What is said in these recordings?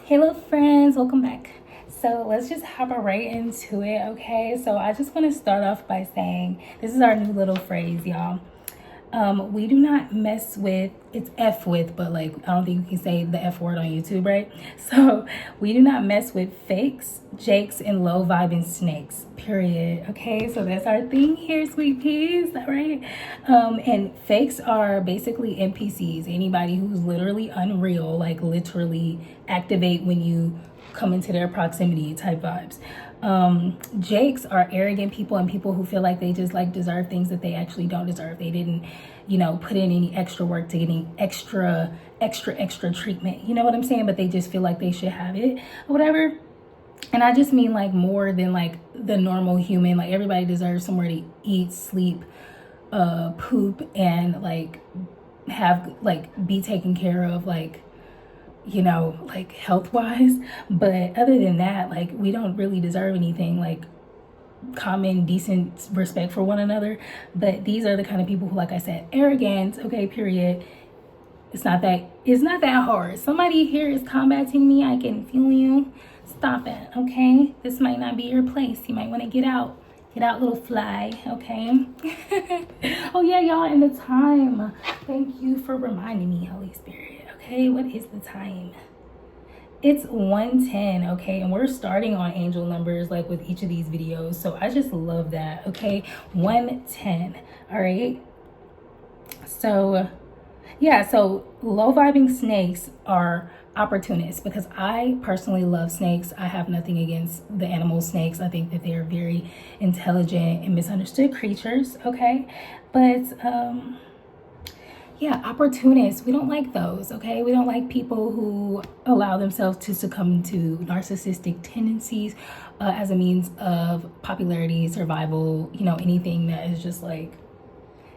Hello friends, welcome back. So let's just hop right into it, okay? So I just want to start off by saying this is our new little phrase, y'all. We do not mess with, it's F with, but like I don't think you can say the F word on YouTube, right? So we do not mess with fakes, jakes, and low vibing snakes, period. Okay, so that's our thing here, sweet peas, all right? And fakes are basically NPCs, anybody who's literally unreal, like literally activate when you come into their proximity type vibes. Jakes are arrogant people and people who feel like they just like deserve things that they actually don't deserve. They didn't, put in any extra work to getting extra treatment. You know what I'm saying? But they just feel like they should have it or whatever. And I just mean like more than like the normal human. Like everybody deserves somewhere to eat, sleep, poop, and like have like be taken care of, like like health wise. But other than that, like we don't really deserve anything like common decent respect for one another. But these are the kind of people who, like I said, arrogant, okay, period. It's not that hard. Somebody here is combating me. I can feel you. Stop it, okay? This might not be your place. You might want to get out, little fly, okay? Oh yeah, y'all, and the time, thank you for reminding me, Holy Spirit. Okay, what is the time? It's 1:10, okay, and we're starting on angel numbers like with each of these videos, so I just love that. Okay, 1:10. All right, so yeah, so low vibing snakes are opportunists, because I personally love snakes. I have nothing against the animal snakes. I think that they're very intelligent and misunderstood creatures, okay? But yeah, opportunists, we don't like those, okay? We don't like people who allow themselves to succumb to narcissistic tendencies as a means of popularity, survival, anything that is just like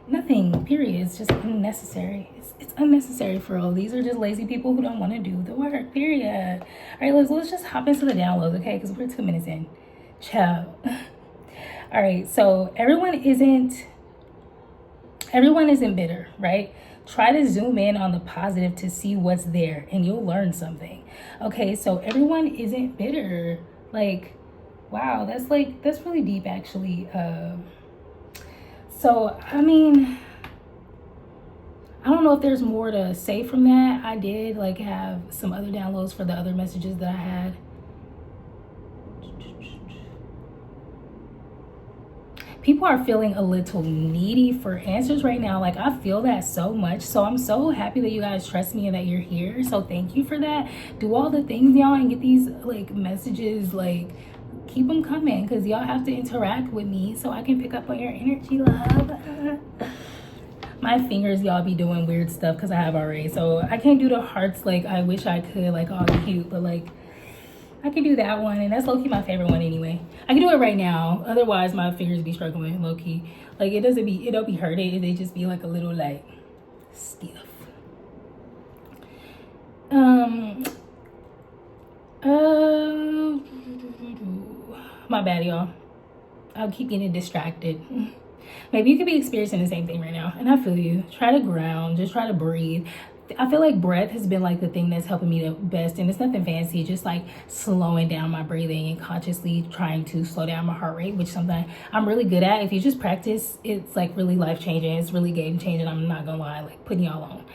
nothing, period. It's just unnecessary. It's unnecessary for all. These are just lazy people who don't want to do the work, period. All right, let's just hop into the downloads, okay? Because we're 2 minutes in. Ciao. All right, so everyone isn't bitter, right? Try to zoom in on the positive to see what's there and you'll learn something. Okay, so everyone isn't bitter. Like, wow, that's really deep actually. So I mean, I don't know if there's more to say from that. I did like have some other downloads for the other messages that I had. People are feeling a little needy for answers right now. Like, I feel that so much. So I'm so happy that you guys trust me and that you're here. So thank you for that. Do all the things, y'all, and get these like messages, like keep them coming, because y'all have to interact with me so I can pick up on your energy, love. My fingers, y'all, be doing weird stuff because I have already. So I can't do the hearts like I wish I could, like all cute, but like I can do that one, and that's low-key my favorite one anyway. I can do it right now. Otherwise, my fingers be struggling low-key. Like, it don't be hurting. They just be like a little like stiff. My bad, y'all. I'll keep getting distracted. Maybe you could be experiencing the same thing right now, and I feel you. Try to ground. Just try to breathe. I feel like breath has been like the thing that's helping me the best, and it's nothing fancy, just like slowing down my breathing and consciously trying to slow down my heart rate, which something I'm really good at. If you just practice, it's like really life-changing. It's really game-changing. I'm not gonna lie, like putting y'all on.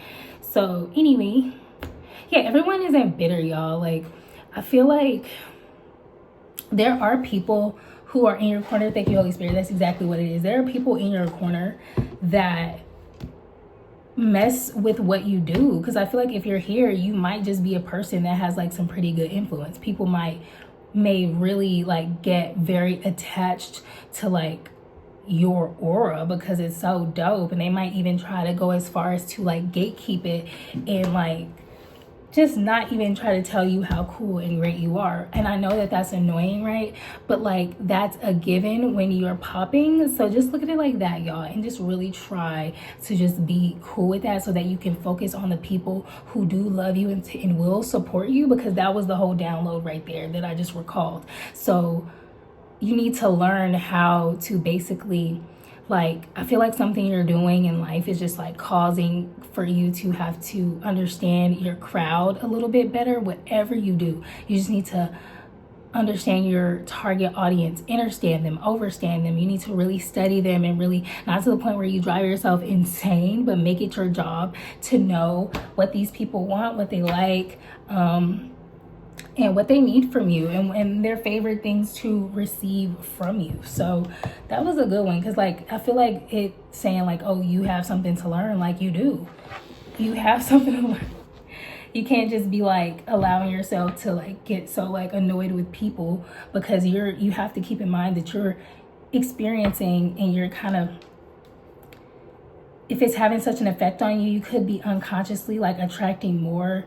So anyway, yeah, everyone isn't bitter, y'all. Like, I feel like there are people who are in your corner. Thank you, Holy Spirit. That's exactly what it is. There are people in your corner that mess with what you do, because I feel like if you're here, you might just be a person that has like some pretty good influence. People may really like get very attached to like your aura because it's so dope, and they might even try to go as far as to like gatekeep it and like just not even try to tell you how cool and great you are. And I know that that's annoying, right? But like, that's a given when you're popping. So just look at it like that, y'all, and just really try to just be cool with that so that you can focus on the people who do love you and will support you, because that was the whole download right there that I just recalled. So you need to learn how to basically like, I feel like something you're doing in life is just like causing for you to have to understand your crowd a little bit better. Whatever you do, you just need to understand your target audience, understand them, overstand them. You need to really study them, and really, not to the point where you drive yourself insane, but make it your job to know what these people want, what they like, and what they need from you, and their favorite things to receive from you. So that was a good one, because like I feel like it saying like, oh, you have something to learn. Like, you do. You have something to learn. You can't just be like allowing yourself to like get so like annoyed with people, because you have to keep in mind that you're experiencing, and you're kind of, if it's having such an effect on you, you could be unconsciously like attracting more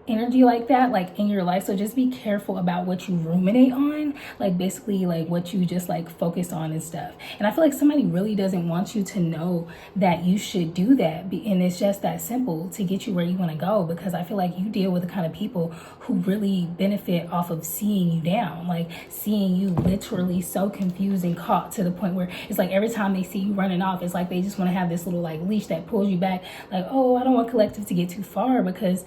energy like that like in your life. So just be careful about what you ruminate on, like basically like what you just like focus on and stuff. And I feel like somebody really doesn't want you to know that you should do that, and it's just that simple to get you where you want to go, because I feel like you deal with the kind of people who really benefit off of seeing you down, like seeing you literally so confused and caught, to the point where it's like every time they see you running off, it's like they just want to have this little like leash that pulls you back, like, oh, I don't want collective to get too far, because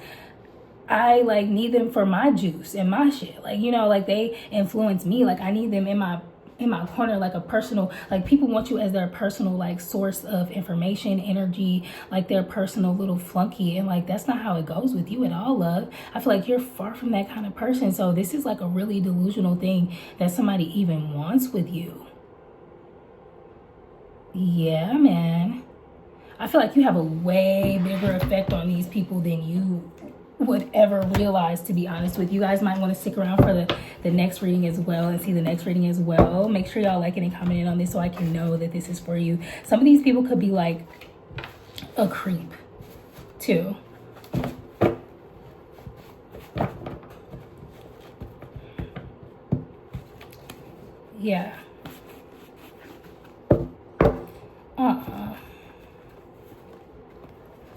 I like need them for my juice and my shit. Like, you know, like they influence me. Like, I need them in my corner, like a personal, like people want you as their personal like source of information, energy, like their personal little flunky. And like that's not how it goes with you at all, love. I feel like you're far from that kind of person. So this is like a really delusional thing that somebody even wants with you. Yeah, man. I feel like you have a way bigger effect on these people than you would ever realize, to be honest with you. Guys might want to stick around for the next reading as well, and see the next reading as well. Make sure y'all liking and commenting on this so I can know that this is for you. Some of these people could be like a creep too. Yeah.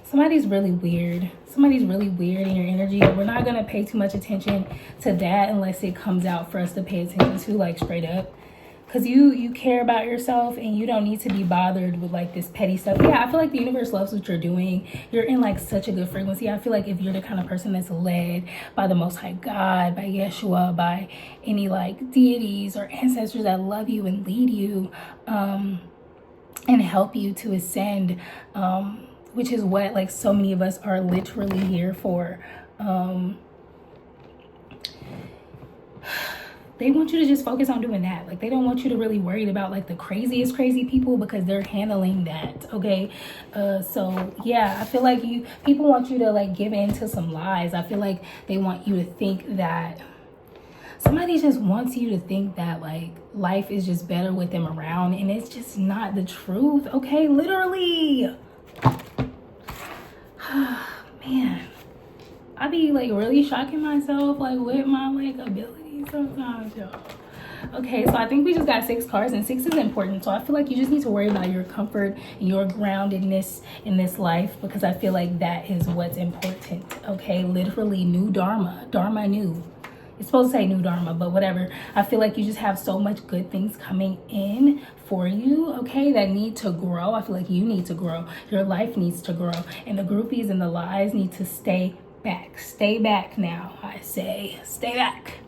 Somebody's really weird. Somebody's really weird in your energy. We're not going to pay too much attention to that unless it comes out for us to pay attention to, like straight up. Because you care about yourself, and you don't need to be bothered with like this petty stuff. Yeah, I feel like the universe loves what you're doing. You're in like such a good frequency. I feel like if you're the kind of person that's led by the Most High God, by Yeshua, by any like deities or ancestors that love you and lead you, and help you to ascend, which is what like so many of us are literally here for. They want you to just focus on doing that. Like, they don't want you to really worry about like the craziest crazy people, because they're handling that. Okay. So yeah, I feel like people want you to like give in to some lies. I feel like they want you to think that somebody just wants you to think that like life is just better with them around, and it's just not the truth. Okay. Literally. Man, I be like really shocking myself like with my like abilities sometimes, y'all. Okay, so I think we just got 6 cards, and 6 is important. So I feel like you just need to worry about your comfort and your groundedness in this life, because I feel like that is what's important. Okay, literally new dharma new. It's supposed to say new dharma, but whatever. I feel like you just have so much good things coming in for you, okay, that need to grow. I feel like you need to grow. Your life needs to grow. And the groupies and the lies need to stay back. Stay back now, I say. Stay back.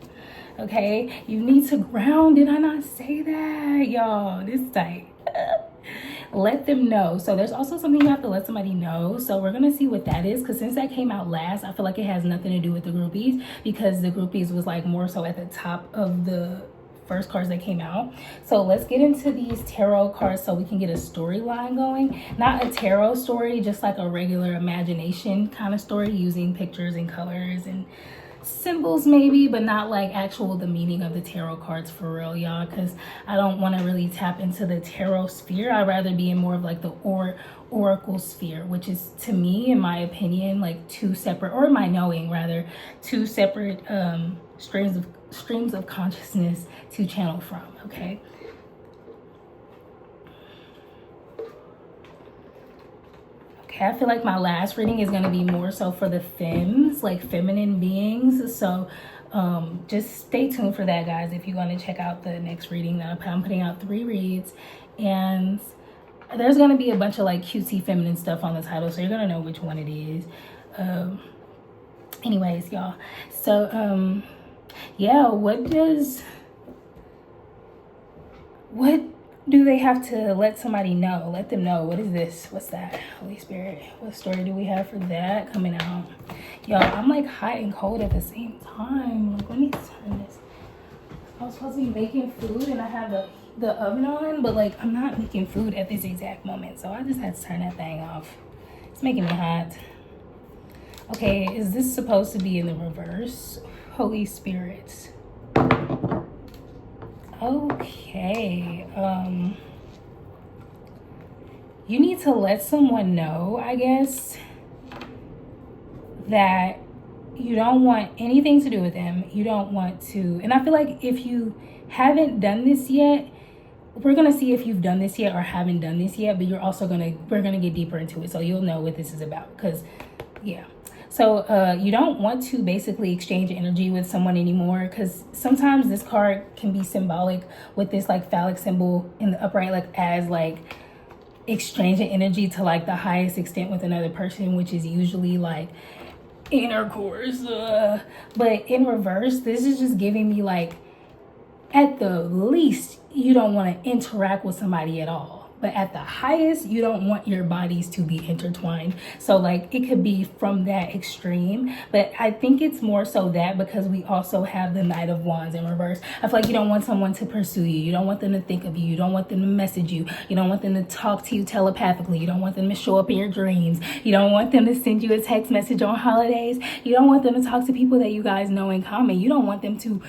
Okay? You need to ground. Did I not say that? Y'all, this tight. Let them know. So there's also something you have to let somebody know. So we're going to see what that is, because since that came out last, I feel like it has nothing to do with the groupies, because the groupies was like more so at the top of the first cards that came out. So let's get into these tarot cards so we can get a storyline going. Not a tarot story, just like a regular imagination kind of story, using pictures and colors and symbols maybe, but not like actual the meaning of the tarot cards for real, y'all, because I don't want to really tap into the tarot sphere. I'd rather be in more of like the oracle sphere, which is, to me, in my opinion, like two separate, or my knowing rather, two separate streams of consciousness to channel from. Okay. Okay, I feel like my last reading is going to be more so for the femmes, like feminine beings. So just stay tuned for that, guys, if you want to check out the next reading that I'm putting out 3 reads. And there's going to be a bunch of like cutesy feminine stuff on the title, so you're going to know which one it is. Anyways, y'all, so yeah, what do they have to let somebody know? Let them know. What is this? What's that? Holy Spirit, what story do we have for that coming out? Y'all, I'm like hot and cold at the same time. Like, let me turn this. I was supposed to be making food and I have the oven on, but like I'm not making food at this exact moment, so I just had to turn that thing off. It's making me hot. Okay, is this supposed to be in the reverse? Holy Spirit. Okay, you need to let someone know, I guess, that you don't want anything to do with them. You don't want to, and I feel like if you haven't done this yet, we're gonna see if you've done this yet or haven't done this yet, but we're gonna get deeper into it, so you'll know what this is about, because yeah. So you don't want to basically exchange energy with someone anymore, because sometimes this card can be symbolic with this like phallic symbol in the upright, like as like exchanging energy to like the highest extent with another person, which is usually like intercourse. But in reverse, this is just giving me like, at the least, you don't want to interact with somebody at all. But at the highest, you don't want your bodies to be intertwined. So like it could be from that extreme, but I think it's more so that because we also have the Knight of Wands in reverse. I feel like you don't want someone to pursue you. You don't want them to think of you. You don't want them to message you. You don't want them to talk to you telepathically. You don't want them to show up in your dreams. You don't want them to send you a text message on holidays. You don't want them to talk to people that you guys know in common. You don't want them to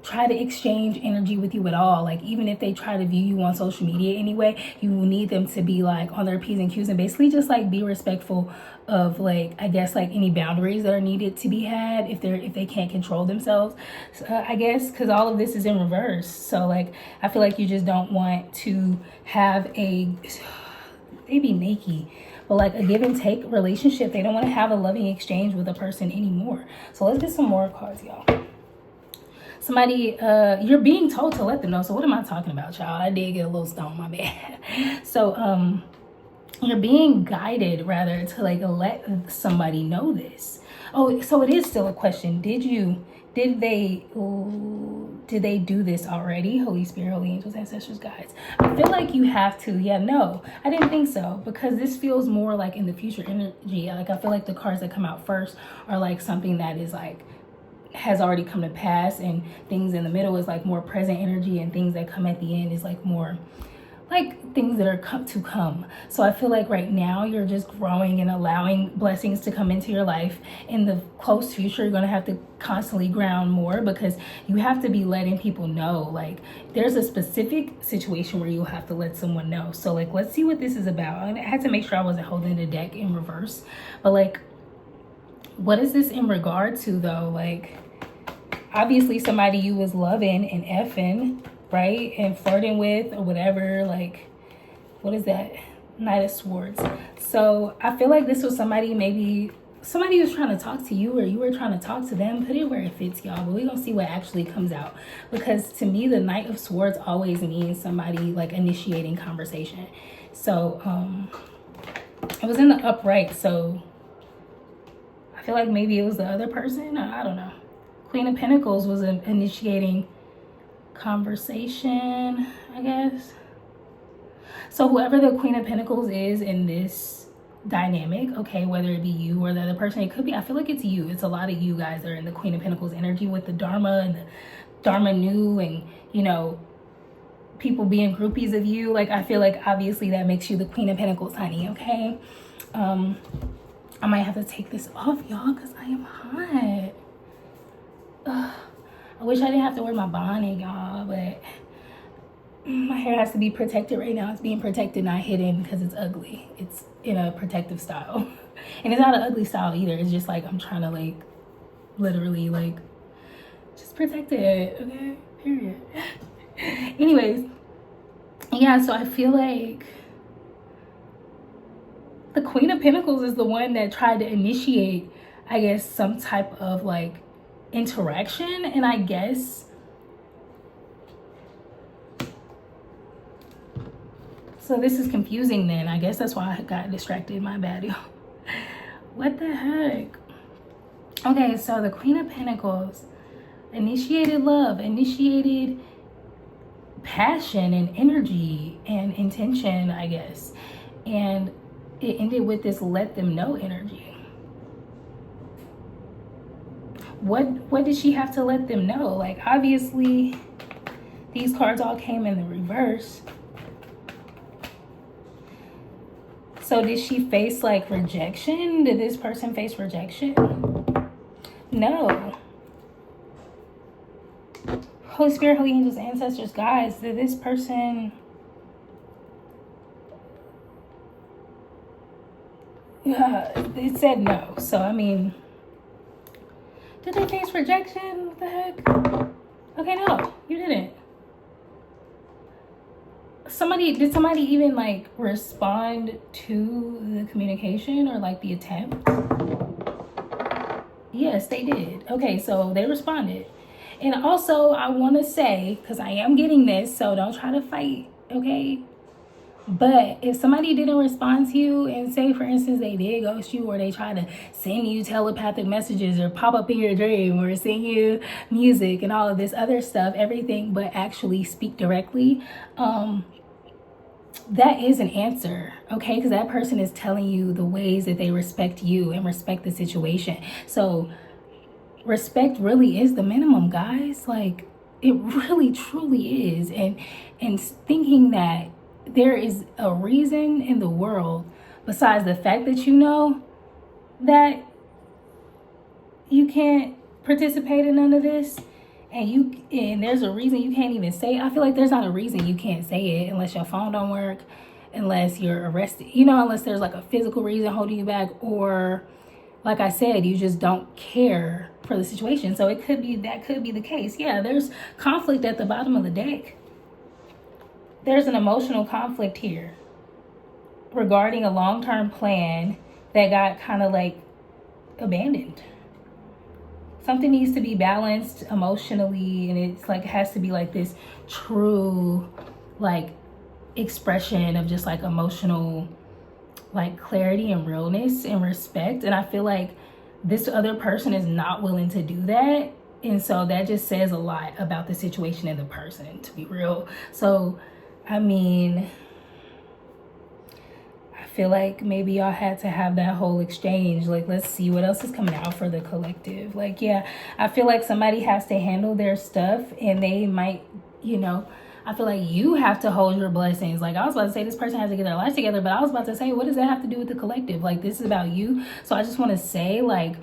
try to exchange energy with you at all. Like even if they try to view you on social media anyway, you need them to be like on their P's and Q's and basically just like be respectful of like, I guess like any boundaries that are needed to be had if they can't control themselves, I guess, because all of this is in reverse. So like I feel like you just don't want to have maybe naked, but like a give and take relationship. They don't want to have a loving exchange with a person anymore. So let's get some more cards, y'all. Somebody, you're being told to let them know. So what am I talking about, y'all? I did get a little stoned, my bad. So you're being guided rather to like let somebody know this. Oh, so it is still a question. Did they do this already? Holy Spirit, Holy Angels, Ancestors, Guides. I feel like you have to. Yeah, no, I didn't think so, because this feels more like in the future energy. Like I feel like the cards that come out first are like something that is like has already come to pass, and things in the middle is like more present energy, and things that come at the end is like more like things that are to come. So I feel like right now you're just growing and allowing blessings to come into your life. In the close future, you're going to have to constantly ground more, because you have to be letting people know, like there's a specific situation where you'll have to let someone know. So like, let's see what this is about. I had to make sure I wasn't holding the deck in reverse, but like, what is this in regard to though? Like, obviously somebody you was loving and effing, right? And flirting with or whatever. Like, what is that? Knight of Swords. So I feel like this was somebody, maybe somebody was trying to talk to you or you were trying to talk to them. Put it where it fits, y'all. But we're going to see what actually comes out. Because to me, the Knight of Swords always means somebody like initiating conversation. So it was in the upright. So I feel like maybe it was the other person. I don't know. Queen of Pentacles was initiating conversation, I guess. So whoever the Queen of Pentacles is in this dynamic, okay, whether it be you or the other person, it could be, I feel like it's you. It's a lot of you guys that are in the Queen of Pentacles energy with the Dharma and the Dharma Nu, and, you know, people being groupies of you. Like, I feel like obviously that makes you the Queen of Pentacles, honey, okay? I might have to take this off, y'all, because I am hot. Ugh. I wish I didn't have to wear my bonnet, y'all, but my hair has to be protected right now. It's being protected, not hidden, because it's ugly. It's in a protective style. And it's not an ugly style either. It's just like I'm trying to like literally like just protect it, okay? Period. Anyways, yeah, so I feel like the Queen of Pentacles is the one that tried to initiate, I guess, some type of like interaction. And I guess So this is confusing then. I guess that's why I got distracted. My bad, y'all. What the heck? Okay, so the Queen of Pentacles initiated love, initiated passion and energy and intention, I guess. And it ended with this let them know energy. What did she have to let them know? Like, obviously, these cards all came in the reverse. So did she face like rejection? Did this person face rejection? No. Holy Spirit, Holy Angels, Ancestors, guides, did this person... it said no. So, I mean, did they face rejection? What the heck? Okay, no, you didn't. Did somebody even like respond to the communication or like the attempt? Yes, they did. Okay, so they responded. And also, I want to say, because I am getting this, so don't try to fight, okay? But if somebody didn't respond to you and say, for instance, they did ghost you or they try to send you telepathic messages or pop up in your dream or sing you music and all of this other stuff, everything but actually speak directly, that is an answer, okay? Because that person is telling you the ways that they respect you and respect the situation. So respect really is the minimum, guys. Like, it really truly is. And thinking that there is a reason in the world besides the fact that you know that you can't participate in none of this, and there's a reason you can't even say it. I feel like there's not a reason you can't say it unless your phone don't work, unless you're arrested, unless there's like a physical reason holding you back, or like I said, you just don't care for the situation. So that could be the case. Yeah, there's conflict at the bottom of the deck. There's an emotional conflict here regarding a long-term plan that got kind of like abandoned. Something needs to be balanced emotionally, and it's like, it has to be like this true like expression of just like emotional like clarity and realness and respect. And I feel like this other person is not willing to do that. And so that just says a lot about the situation and the person, to be real. So I mean, I feel like maybe y'all had to have that whole exchange. Like, let's see what else is coming out for the collective. Like, yeah, I feel like somebody has to handle their stuff, and they might, I feel like you have to hold your blessings. Like, I was about to say this person has to get their life together, but I was about to say, what does that have to do with the collective? Like, this is about you. So I just want to say, like,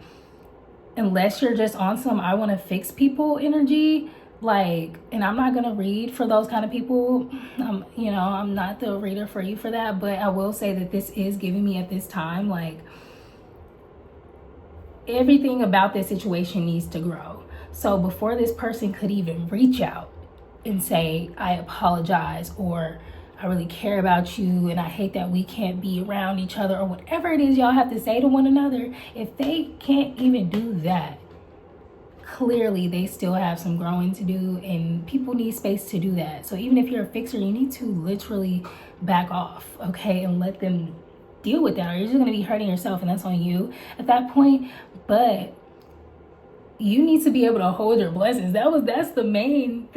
unless you're just on some I want to fix people energy, like, and I'm not gonna read for those kind of people, I'm not the reader for you for that, but I will say that this is giving me at this time, like, everything about this situation needs to grow. So before this person could even reach out and say, I apologize, or I really care about you and I hate that we can't be around each other, or whatever it is y'all have to say to one another, if they can't even do that, clearly they still have some growing to do, and people need space to do that. So even if you're a fixer, you need to literally back off, okay, and let them deal with that, or you're just going to be hurting yourself, and that's on you at that point. But you need to be able to hold your blessings. That's the main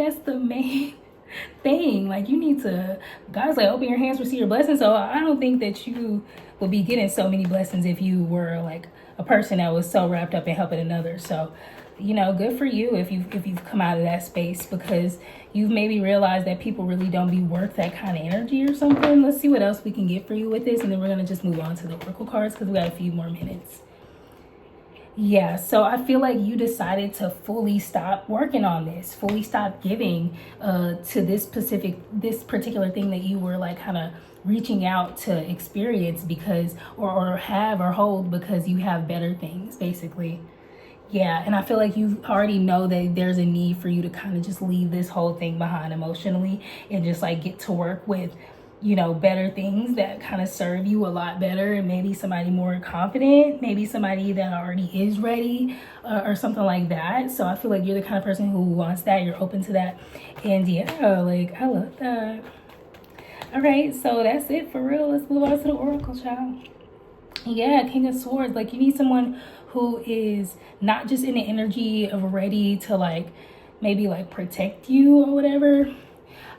thing. Like, you need to, God's like, open your hands, receive your blessings. So I don't think that you would be getting so many blessings if you were like a person that was so wrapped up in helping another. So good for you if you've come out of that space, because you've maybe realized that people really don't be worth that kind of energy or something. Let's see what else we can get for you with this, and then we're going to just move on to the oracle cards because we got a few more minutes. Yeah, so I feel like you decided to fully stop working on this, fully stop giving to this particular thing that you were like kind of reaching out to experience because or have or hold because you have better things, basically. Yeah, and I feel like you already know that there's a need for you to kind of just leave this whole thing behind emotionally and just like get to work with, better things that kind of serve you a lot better, and maybe somebody more confident, maybe somebody that already is ready or something like that. So I feel like you're the kind of person who wants that, you're open to that. And yeah, like, I love that. All right, so that's it for real. Let's move on to the oracle, child. Yeah, King of Swords. Like, you need someone who is not just in the energy of ready to, like, maybe like protect you or whatever.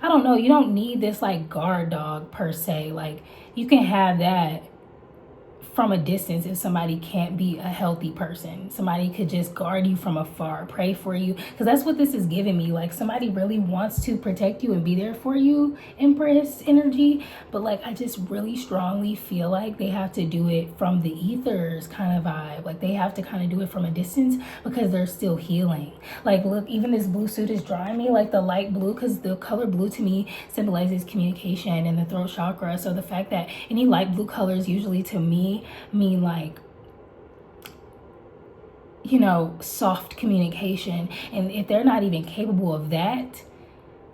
I don't know. You don't need this like guard dog per se. Like, you can have that from a distance if somebody can't be a healthy person. Somebody could just guard you from afar, pray for you, because that's what this is giving me. Like, somebody really wants to protect you and be there for you, Empress energy, but like, I just really strongly feel like they have to do it from the ethers kind of vibe. Like, they have to kind of do it from a distance because they're still healing. Like, look, even this blue suit is drawing me like the light blue, because the color blue to me symbolizes communication and the throat chakra. So the fact that any light blue colors usually to me mean like, you know, soft communication. And if they're not even capable of that,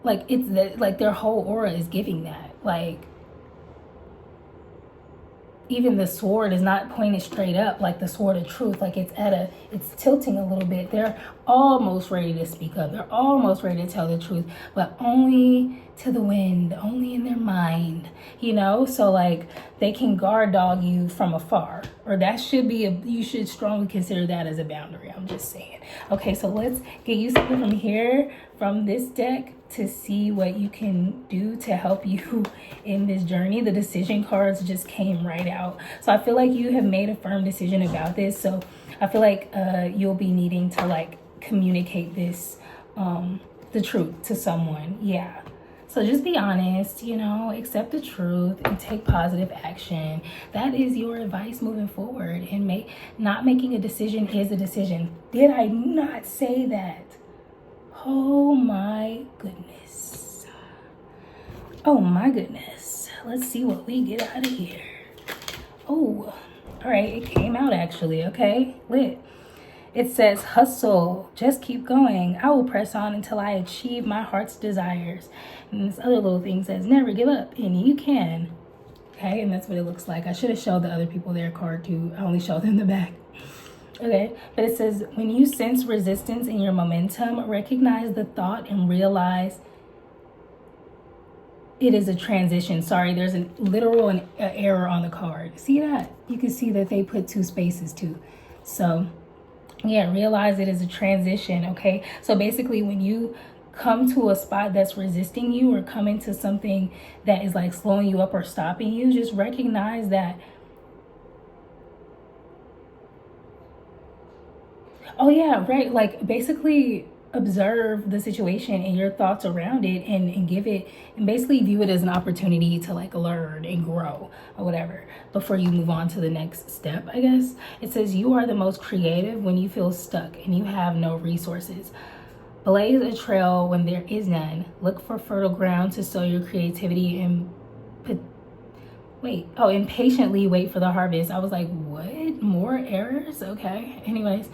like, it's like their whole aura is giving that. Like, even the sword is not pointed straight up like the sword of truth. Like, it's tilting a little bit. They're almost ready to speak up. They're almost ready to tell the truth, but only to the wind, only in their mind, you know? So like, they can guard dog you from afar, or that should be you should strongly consider that as a boundary. I'm just saying. Okay, so let's get you something from here, from this deck, to see what you can do to help you in this journey. The decision cards just came right out. So I feel like you have made a firm decision about this. So I feel like you'll be needing to like communicate this, the truth to someone. Yeah. So just be honest, you know, accept the truth and take positive action. That is your advice moving forward. And not making a decision is a decision. Did I not say that? Oh my goodness. Oh my goodness. Let's see what we get out of here. Oh, all right. It came out actually. Okay, lit. It says, hustle, just keep going. I will press on until I achieve my heart's desires. And this other little thing says, never give up, and you can. Okay, and that's what it looks like. I should have showed the other people their card too. I only showed them the back. Okay, but it says, when you sense resistance in your momentum, recognize the thought and realize it is a transition. Sorry, there's a literal error on the card. See that? You can see that they put 2 spaces too. So yeah, realize it is a transition. Okay, so basically when you come to a spot that's resisting you, or come into something that is like slowing you up or stopping you, just recognize that, oh yeah, right, like basically observe the situation and your thoughts around it, and give it, and basically view it as an opportunity to like learn and grow or whatever before you move on to the next step, I guess. It says, you are the most creative when you feel stuck and you have no resources. Blaze a trail when there is none. Look for fertile ground to sow your creativity and impatiently wait for the harvest. I was like, what? More errors? Okay. Anyways,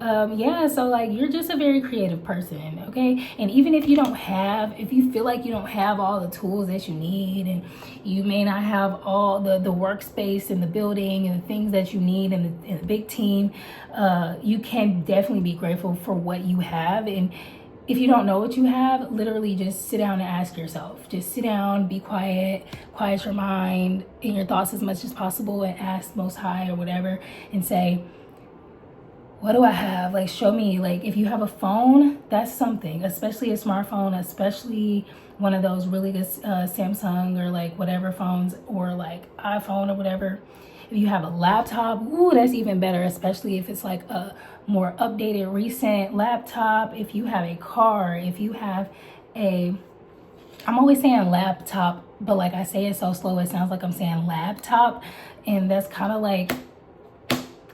yeah, so like, you're just a very creative person, okay? And even if you feel like you don't have all the tools that you need, and you may not have all the workspace and the building and the things that you need and the big team, you can definitely be grateful for what you have. And if you don't know what you have, literally just sit down and ask yourself. Just sit down, be quiet your mind and your thoughts as much as possible, and ask Most High or whatever, and say, what do I have? Like, show me. Like, if you have a phone, that's something, especially a smartphone, especially one of those really good Samsung or like whatever phones, or like iPhone or whatever. If you have a laptop, ooh, that's even better, especially if it's like a more updated, recent laptop. If you have a car, if you have I'm always saying laptop, but like I say it so slow, it sounds like I'm saying laptop. And that's kind of like,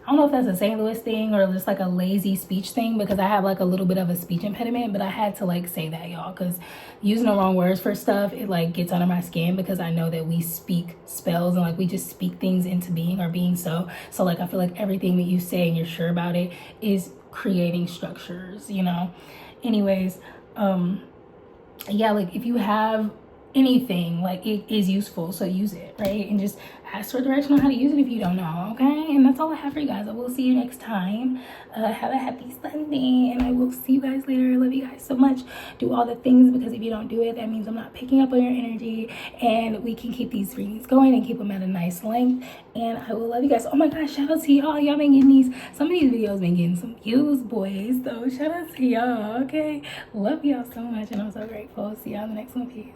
I don't know if that's a St. Louis thing or just like a lazy speech thing, because I have like a little bit of a speech impediment, but I had to like say that, y'all, because using the wrong words for stuff, it like gets under my skin, because I know that we speak spells and like we just speak things into being or being so. So like, I feel like everything that you say and you're sure about it is creating structures, you know? Anyways, yeah, like if you have anything, like it is useful, so use it, right? And just ask for direction on how to use it if you don't know, okay? And that's all I have for you guys. I will see you next time. Have a happy Sunday, and I will see you guys later. I love you guys so much. Do all the things, because if you don't do it, that means I'm not picking up on your energy, and we can keep these readings going and keep them at a nice length. And I will love you guys. Oh my gosh, shout out to y'all. Y'all been getting these, some of these videos been getting some views, boys. So shout out to y'all, okay? Love y'all so much, and I'm so grateful. See y'all in the next one. Peace.